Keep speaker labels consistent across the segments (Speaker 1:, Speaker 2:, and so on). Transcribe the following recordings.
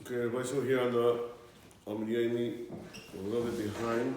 Speaker 1: Okay, everybody, so here on the Amud HaYomi, we're a little bit behind.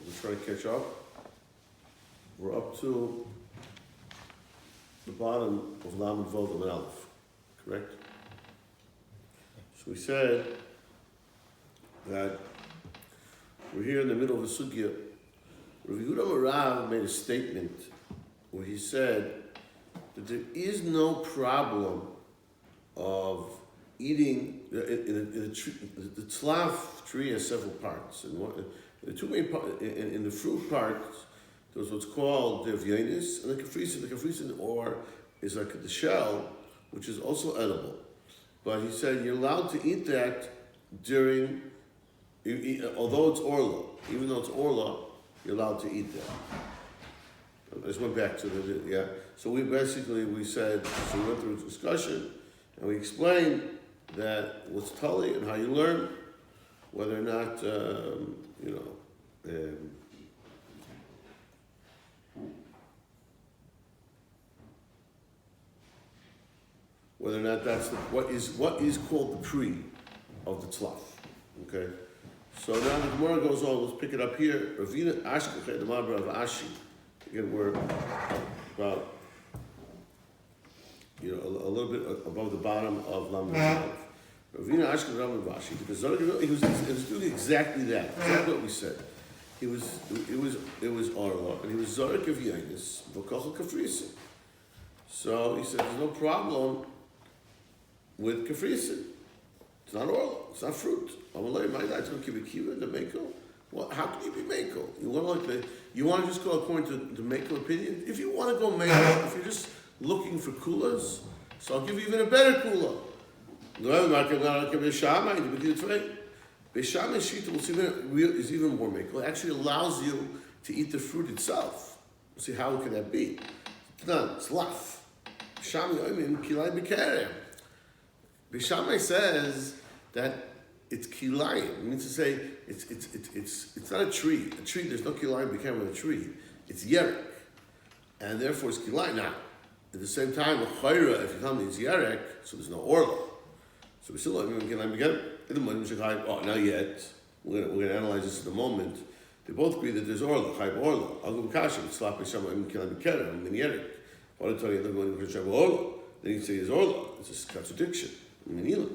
Speaker 1: We're trying to catch up. We're up to the bottom of Lamed Vav and Aleph, correct? So we said that we're here in the middle of the sugya. Rav Yehuda made a statement where he said that there is no problem of eating in a tree. The tzlav tree has several parts, and the two main parts in the fruit part, there's what's called the v'yanis and the kafrisin. The kafrisin or is like the shell, which is also edible. But he said you're allowed to eat that during, although it's orla, even though it's orla, you're allowed to eat that. I just went back to the. So we said, so we went through a discussion, and we explained that what's tali and how you learn, whether or not, whether or not that's what is called the pre of the tzlaf. Okay? So now the Gemara goes on, let's pick it up here. Ravina Ashkech, the Mabra of Ashi. Again, we're about, a little bit above the bottom of Lamed Vav. Ravina Ashkech Rav Vashi, because he was doing exactly that. Exactly what we said. It was Arla, and he was Zarek of Yanis, V'kochel Kafrisin. So he said, there's no problem with Kafrisin. It's not Arla, it's not fruit. Amalei, my dad's going to give a kiva to Mako. Well, how can you be Mako? You want to just go according to the Mako opinion? If you want to go Mako, if you're just looking for kulas, so I'll give you even a better kula. Beishamai shita is even more Mako. It actually allows you to eat the fruit itself. See, how can that be? It's laf. Beishamai says that it's kilayim. It means to say it's not a tree. A tree, there's no kilayim became with a tree. It's yerek, and therefore it's kilayim. Now, at the same time, the chayra, if you tell me it's yerek, so there's no orla. So we still don't kilayim again. Not yet. We're going to analyze this in a moment. They both agree that there's orla, chayb orla. I'll go kasha. It's slap beishamai kilayim bekerem and yerek. I'll tell you they're going to chayb orla. Then you say it's orla. It's a contradiction. Menilam.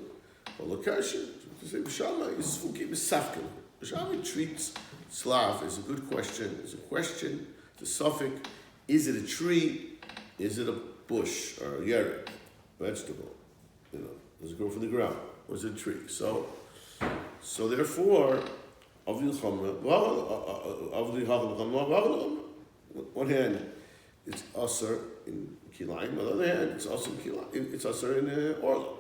Speaker 1: Well, kasha. To say B'Shamai is fuki b'safkin. B'Shamai treats slav is a good question. It's a question. The suffix: is it a tree? Is it a bush or a yerek, vegetable? Does it grow from the ground or is it a tree? So therefore, avli chamra. One hand, it's aser in kilayim. On the other hand, it's also in kilayim. It's aser in orla.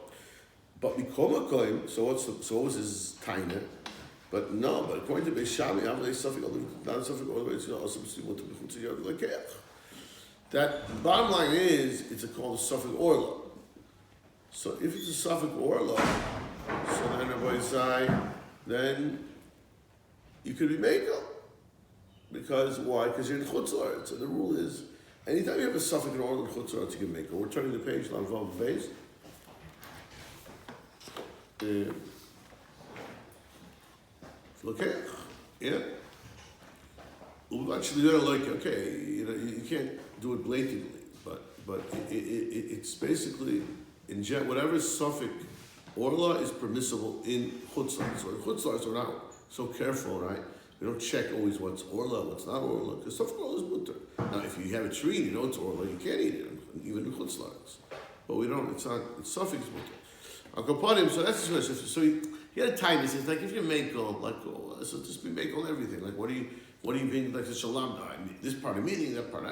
Speaker 1: But mikomakoim, so what was his taina? But according to Beishami, that the bottom line is it's called a suffix orla. So if it's a suffix orla, so then everybody say, then you could be meko. Because why? Because you're in chutzlar. So the rule is, anytime you have a suffix orla in chutzlar, you can meko. We're turning the page, on Vav base. Okay, yeah. Actually, they're like, okay, you can't do it blatantly, but it's basically in whatever suffix orla is permissible in chutzlar. So in chutzlar, we're not so careful, right? We don't check always what's orla, what's not orla, because suffix orla is mutter. Now, if you have a tree and you know it's orla, you can't eat it, even in chutzlar. But we don't. It's suffix mutter. I'll go upon him, so that's his question. So he had a time. He says, like, if you make so just be make on everything. Like, what do you mean, like the shalom? This part of meaning, that part.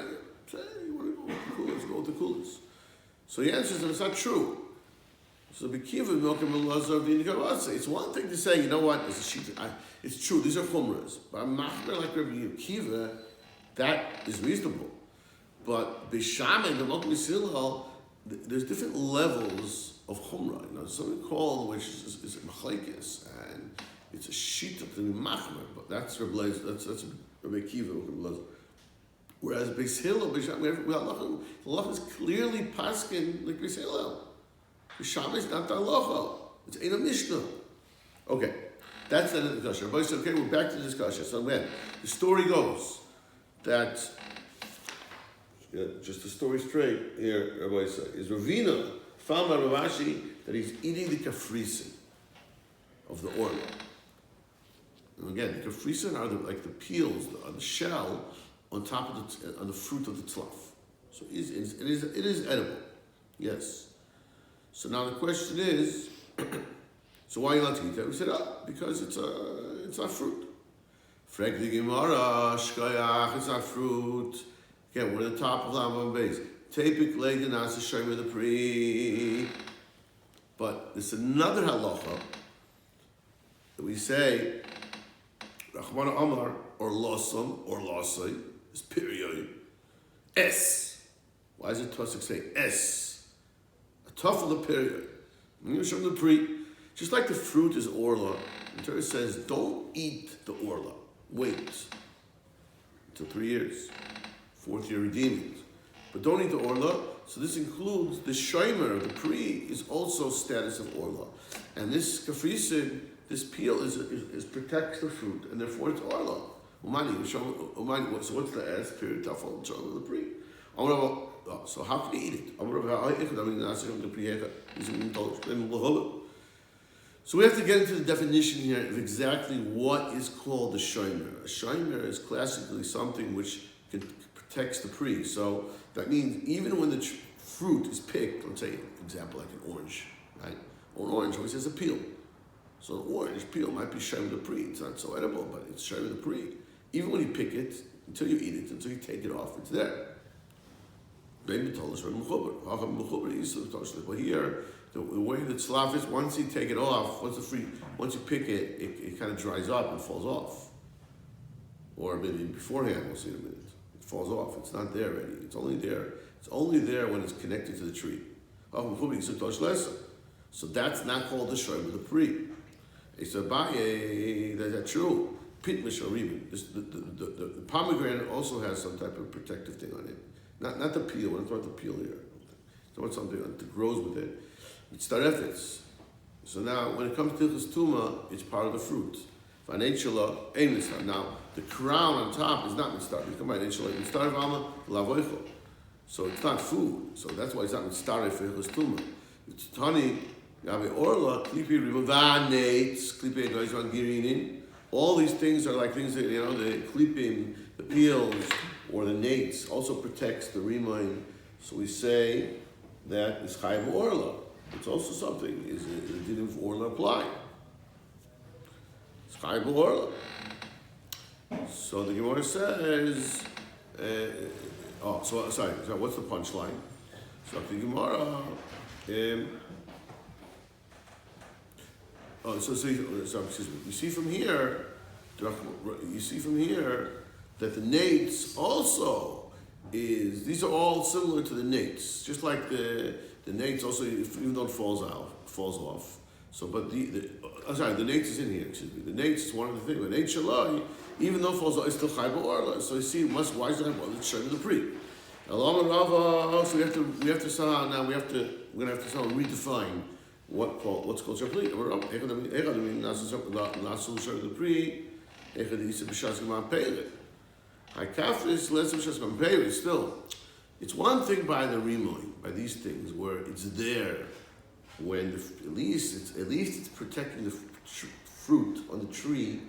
Speaker 1: Say, you want to go with the coolers, go with the coolers. So he answers them, it's not true. So b'kiva milkim elazar v'inigavasa. It's one thing to say, you know what? It's true. These are chumras, but I'm machmer like Rabbi Kiva. That is reasonable. But b'shamen the milkim misilhal, there's different levels of chumrah. Something called which is machlekes, and it's a sheet of the machmer, but that's Rabbi Kiva. Whereas Beis Hillel, the halacha is clearly paskin like Beis Hillel. B'Shamai is not the halacha. It's Ein Mishnah. Okay, that's the end of the discussion. Everybody said, okay, we're back to the discussion. So then, the story goes that, just the story straight here, everybody said, is Ravina found by Rav Ashi that he's eating the kafrisin of the orla. And again, the kafrisin are like the peels, the shell on top of on the fruit of the tzlaf. So it is edible, yes. So now the question is, so why are you allowed to eat that? We said, because it's not fruit. Frag the Gemara, shkayach, it's not fruit. Again, we're at the top of the Amud Beis. Tepik leiden as a shayim of the pri. But there's another halacha that we say, Rachmana Amar, or losam, or losai, is period. S. Why does it Tosik say S? A tough of the period. Shayim of the pri. Just like the fruit is orla, the Torah says, don't eat the orla. Wait until 3 years. 4th year redeeming. But don't eat the orla. So this includes the shomer, the pri, is also status of orla. And this kafrisin, this peel is protects the fruit, and therefore it's orla. So what's the S? Period tafel shomer the pri. So how can you eat it? So we have to get into the definition here of exactly what is called the shomer. A shomer is classically something which protects the pri. So that means even when the fruit is picked, let's say, example, like an orange, right? Or an orange always has a peel. So an orange peel might be shomer the pri. It's not so edible, but it's shomer the pri. Even when you pick it, until you eat it, until you take it off, it's there. Maybe told us but here, the way the tzlaf is, once you take it off, once you pick it, it kind of dries up and falls off. Or maybe beforehand, we'll see in a minute. It falls off. It's not there already. It's only there. It's only there when it's connected to the tree. So that's not called the shomer of the pri. It's a baye. That's true. Pit misharim. The pomegranate also has some type of protective thing on it. Not the peel. We're not talking about the peel here. It's about something that grows with it. It's tarefetz. So now, when it comes to Hilchos Tuma, it's part of the fruit. Now, the crown on top is not mitzvah. Come on, so it's not food. So that's why it's not mitzvah for Hilchos Tuma. It's tani, orla, klipi rivavanets, klipi goizvan girinin. All these things are like things that, the klipim, the peels, or the nates also protects the remain. So we say that it's chayv orla. It's also something, is it didn't orla apply. It's chayv orla. So the Gemara says, so what's the punchline? So the Gemara, excuse me. You see from here that the nates also these are all similar to the nates, just like the nates also, even though it falls off. So, but the nates is in here. Excuse me. The nates is one of the things. The nates shalai, even though it falls off, it's still chayv orla. So you see, why is that? Well, it's shomer the pri. So we're gonna have to somehow redefine what's called shapli. Still, it's one thing by the rimoy, by these things where it's there when at least it's protecting the fruit on the tree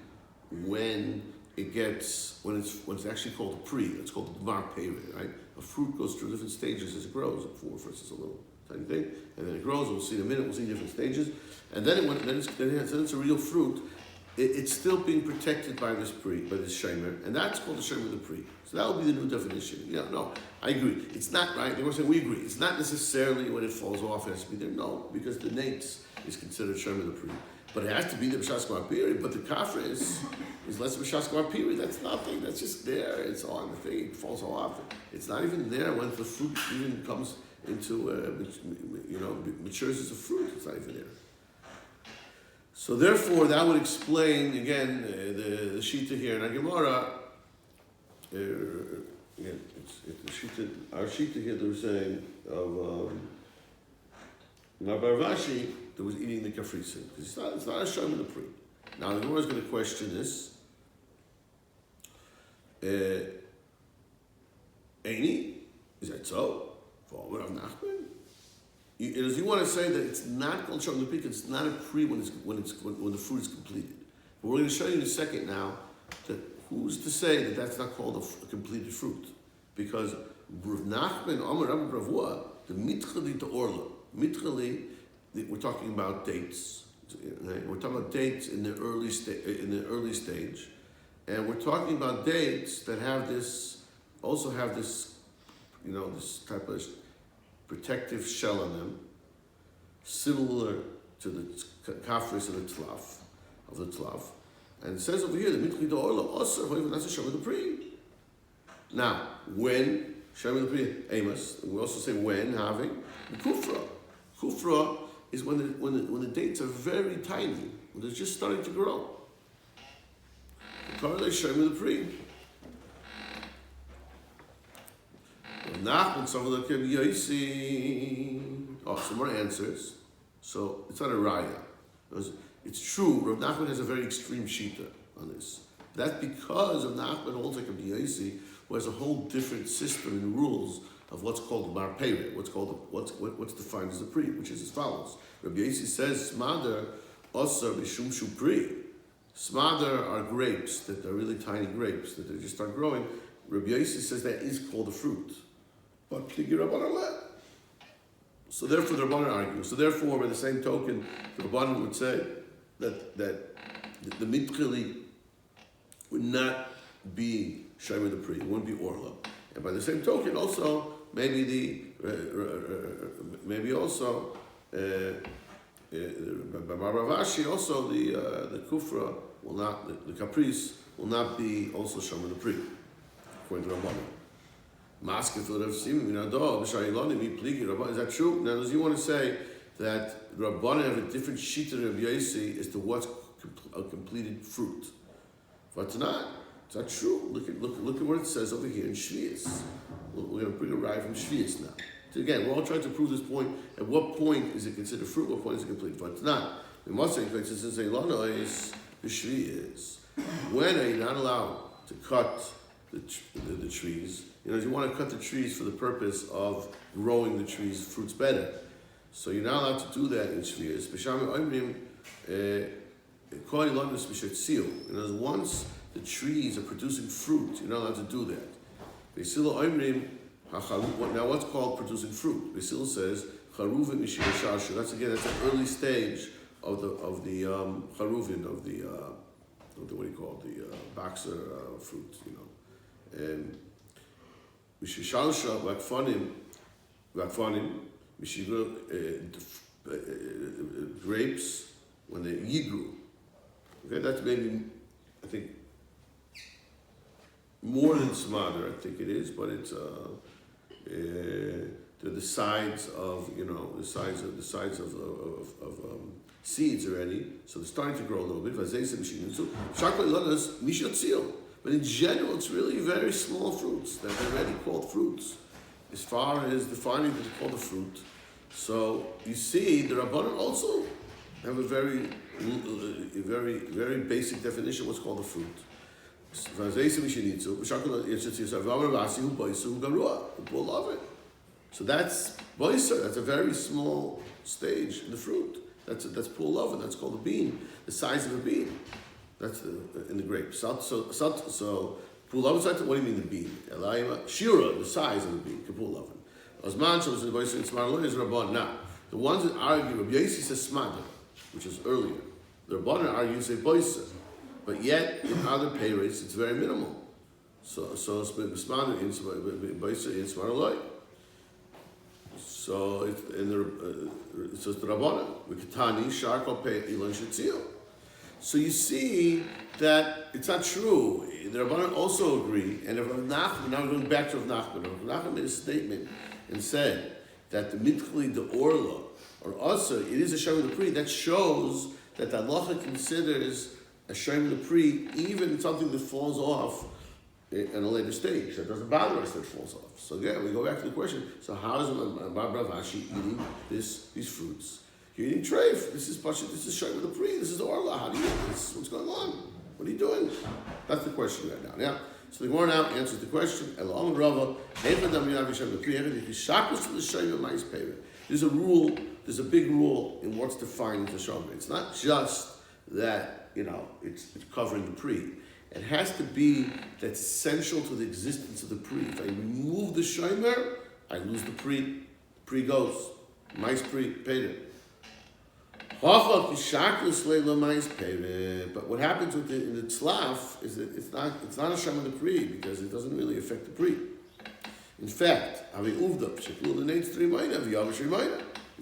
Speaker 1: when it's actually called a pri. It's called the gmar peirid, right? A fruit goes through different stages as it grows. First it's a little tiny thing, and then it grows. We'll see in a minute. We'll see different stages, and then it's a real fruit. It's still being protected by this pri, by this shomer, and that's called the shomer of the pri. So that will be the new definition. No, I agree. It's not right. They were saying we agree. It's not necessarily when it falls off it has to be there. No, because the nates is considered shomer of the pri, but it has to be the b'shas gmar period. But the kafra is less b'shas gmar period. That's nothing. That's just there. It's on the thing. It falls off. It's not even there when the fruit even comes into matures as a fruit. It's not even there. So therefore, that would explain again the shita here in Gemara. Again, our shita here. They're saying of Rav Ashi that was eating the kafrisin. Because it's not a Shem in the Pri. Now the Gemara is going to question this. Eini? Is that so? For Rav Nachman? You want to say that it's not called Shem in the Pri, it's not a Pri when the fruit is completed. But we're going to show you in a second now that who's to say that that's not called a completed fruit? Because Rav Nachman, Amar Rabbi Bravua, the mitchali to orla. Mitchali, we're talking about dates. We're talking about dates in the early stage, and we're talking about dates that have this, this type of protective shell on them, similar to the kafris of the tlaf. And it says over here, the mitchali to orla also that's a shem of the pri. Now, when shem of the pri amos, we also say when having the kufra. Kufra is when the dates are very tiny, when they're just starting to grow. The shem of the pri. Some more answers. So it's not a raya. It's true, Rav Nachman has a very extreme shita on this. That's because Rav Nachman holds like Rabbi Yosi, who has a whole different system and rules of what's called bar peiret, what's defined as a pri, which is as follows. Rabbi Yosi says smader osar b'shum shu pri. Smader are grapes that are really tiny grapes that they just start growing. Rabbi Yosi says that is called a fruit, but pligi rabbanan le. So therefore the Rabbanan argue. So therefore, by the same token, the Rabbanan would say that the mitchili would not be Shayma the Pri, it wouldn't be Orla. And by the same token, also, by Ravashi, also the Kufra will not, the Caprice will not be also Shayma the Pri, according to Rabbanan. Is that true? Now, does you want to say that Rabbanan have a different shita of Yosi as to what's a completed fruit? But it's not true. Look at what it says over here in Shvius. We're going to bring a ride from Shvius now. So again, we're all trying to prove this point. At what point is it considered fruit? What point is it complete? But it's not. We must say, since Eilana is the Shvius. When are you not allowed to cut the trees? You want to cut the trees for the purpose of growing the trees' fruits better. So you're not allowed to do that in Shvius. Once the trees are producing fruit, you're not allowed to do that. Now what's called producing fruit? Basil says, that's an early stage of the charuvin, of the what do you call it, the boxer fruit, Mishishalsha vakfanim, grapes when they yigru. Okay, that's maybe, I think, more than smader. I think it is, but it's they're the sides of the sides of seeds already, so they're starting to grow a little bit. But in general, it's really very small fruits that are already called fruits. As far as defining that it's called a fruit, so you see, the Rabbanan also have a very, very basic definition of what's called a fruit. So that's boiser. That's a very small stage in the fruit. That's pulav, that's called a bean, the size of a bean. That's in the grape. So pulav, what do you mean the bean? Shiur, the size of the bean. Kapulav. Osman shows in the boiser. It's marloy is rabban. Now the ones that argue, Rabbi Yosi says smader, which is earlier. The Rabbanan argue say boiser. But yet, in other pay rates, it's very minimal. So smader in boiser in smader. So it's in the the Rabbanan. V'ketani sharkol pei ilon shetzil. So you see that it's not true. The Rabbanan also agree, and Rav Nachman, now we're going back to Rav Nachman. Rav Nachman made a statement and said that the mitchli, the orla, or also, it is a shem of the pri. That shows that the halacha considers a shem of the pri even something that falls off in a later stage. That doesn't bother us that it falls off. So again, we go back to the question, so how is Ravashi eating these fruits? You're eating treif. This is shayim with the pri. This is the orla. How do you eat this? What's going on? What are you doing? That's the question right now. Yeah. So the Gemara now answers the question. There's a rule. There's a big rule in what's defined as a shomer. It's not just that it's covering the pri. It has to be that's essential to the existence of the pri. If I remove the shomer, I lose the pri. Pri goes. Mais pri peder. But what happens with in the tzlaf is that it's not a sham of the pri because it doesn't really affect the pri. In fact, if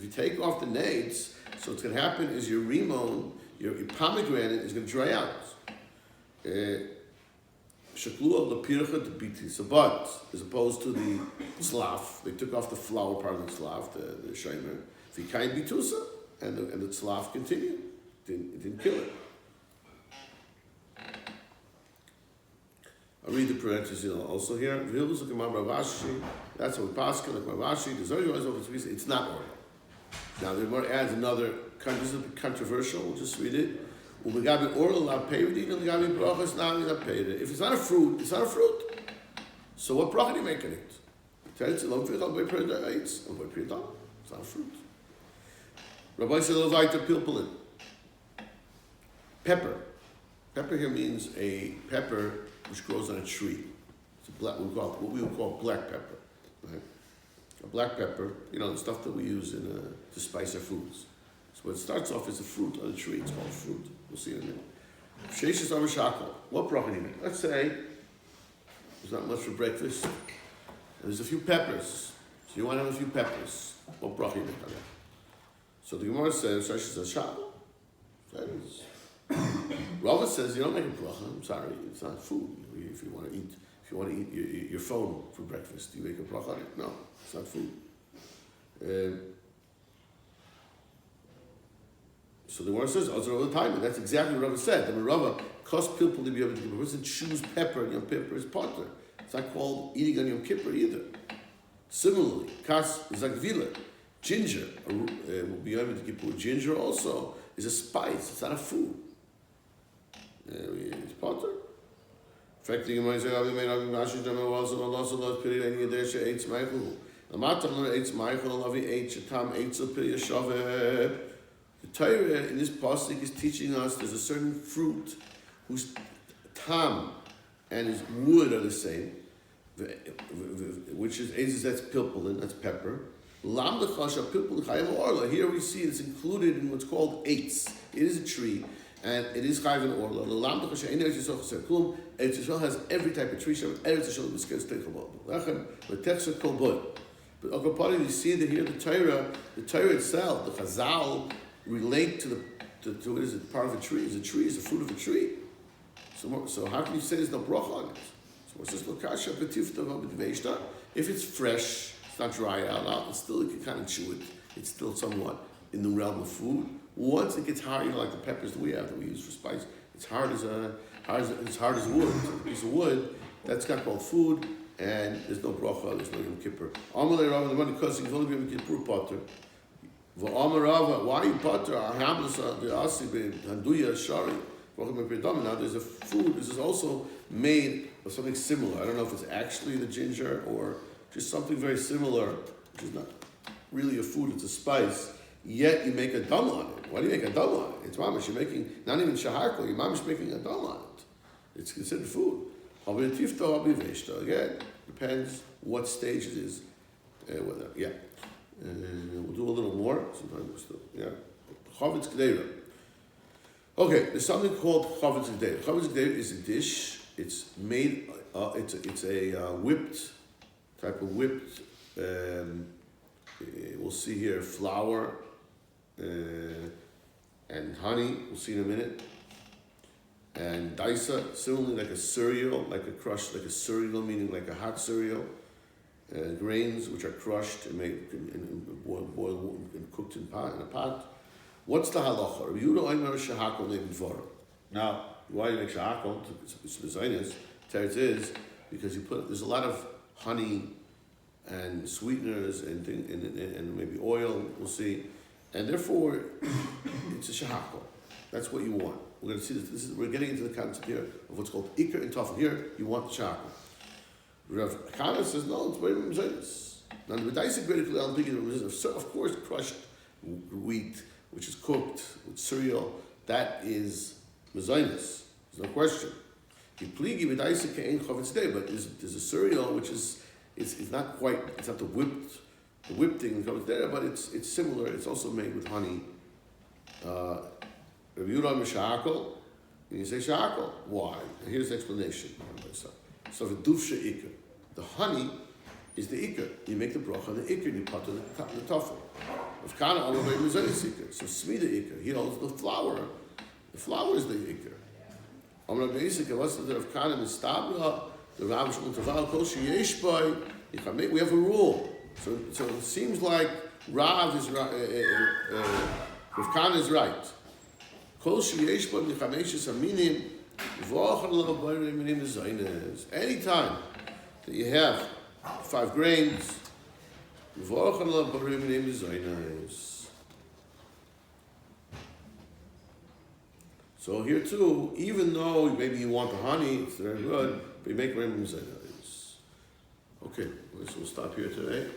Speaker 1: you take off the nades, so what's going to happen is your rimon, your pomegranate is going to dry out. But as opposed to the tzlaf, they took off the flour part of the tzlaf, the shomer. If you can't bitusa. And the tzlaf continued. It didn't kill it. I'll read the parentheses also here. That's what we pass like Ravashi. It's not oil. Now the Gemara adds another. This is a bit controversial. We'll just read it. If it's not a fruit, it's not a fruit. So what bracha do you make on it? It's not a fruit. Rabbi said, pilpulin. Pepper. Pepper here means a pepper which grows on a tree. It's what we would call black pepper. Right? A black pepper, the stuff that we use to spice our foods. So it starts off as a fruit on a tree. It's called fruit. We'll see in a minute. Sheishis avashakal. What bracha do you make? Let's say there's not much for breakfast. And there's a few peppers. So you want to have a few peppers. What bracha do you make on that? So the Gemara says, Sheishis avashakal. Rava says you don't make a bracha. I'm sorry, it's not food. If you want to eat your phone for breakfast, do you make a bracha on it? No, it's not food. So the Gemara says, all the time, and that's exactly what Rava said. The Rava cost pilpul to be able to give a person choose pepper, and Yom Kippur is potter. It's not called eating on Yom Kippur either. Similarly, kas is like vila. Ginger will be able to give ginger also is a spice. It's not a food. It's potter. In fact, the Gemara says, the Torah in this pasuk is teaching us there's a certain fruit whose tam and his wood are the same, which is that's pilpulin, that's pepper. Here we see it's included in what's called eitz. It is a tree, and it is chayv and orla. Eretz Yisrael has every type of tree. Eretz Yisrael but Akapari, you see that here the Torah itself, the Chazal, relate to what is it? Part of a tree. Is a tree? Is the fruit of a tree? So how can you say there's no bracha on it? So it says lokasha betifta v'bedveishta. If it's fresh, it's not dried out. It's still, you can kind of chew it. It's still somewhat in the realm of food. Once it gets hard, like the peppers that we use for spice, it's hard as wood. It's a piece of wood that's not called food, and there's no bracha. There's no Yom Kippur. Amalei Rava, the one who cuts, you can only be Yom Kippur potter. Why are you potter? Now there's a food. This is also made of something similar. I don't know if it's actually the ginger or just something very similar, which is not really a food. It's a spice. Yet you make a dam on it. Why do you make a dam on it? It's mamish. You're making not even shaharko. You're mamish making a dam on it. It's considered food. Again, depends what stage it is. Whether we'll do a little more. Sometimes we'll still, Chavetz Gdeira. Okay, there's something called Chavetz Gdeira. Chavetz Gdeira is a dish. It's made. It's a whipped type of whipped. We'll see here flour and honey. We'll see in a minute. And daisa, similarly like a cereal, like a cereal, meaning like a hot cereal. Grains which are crushed and made boiled and cooked in a pot. What's the halacha? Now, why do you make shahakol? It's designers. Teretz is because there's a lot of honey and sweeteners and maybe oil. We'll see, And therefore, it's a shahakol. That's what you want. We're going to see this. We're getting into the concept here of what's called ikar and tafel. Here, you want the shahakol. Rav Kana says, no, it's very mezainis. Now, the B'daisa critically, I'm thinking of course, crushed wheat, which is cooked with cereal, that is mezainis. There's no question. But there's a cereal which is it's not quite, it's not the whipped thing that comes there, but it's similar. It's also made with honey. Rav Yudah Mishakal, and you say shakal. Why? And here's the explanation. So the dufsha ikar, the honey is the ikar. You make the bracha on the ikar, and you put the tafel. Of kana all the way mezainis ikar. So smida ikar. He holds the flour. The flour is the ikar. Amud HaYomi, what's the Rav Kana mistabla? The Rav Shmuel Taval Kol Sheyesh Boi. We have a rule. So it seems like Rav is Rav Kana is right. Kol Sheyesh Boi Nichameishus Aminim V'Ochad Lo B'Orei Minim Mezainis. Anytime that you have 5 grains, V'Ochad Lo B'Orei Minim Mezainis. So here too, even though maybe you want the honey, it's very good, but you make remnants. Okay, we'll stop here today.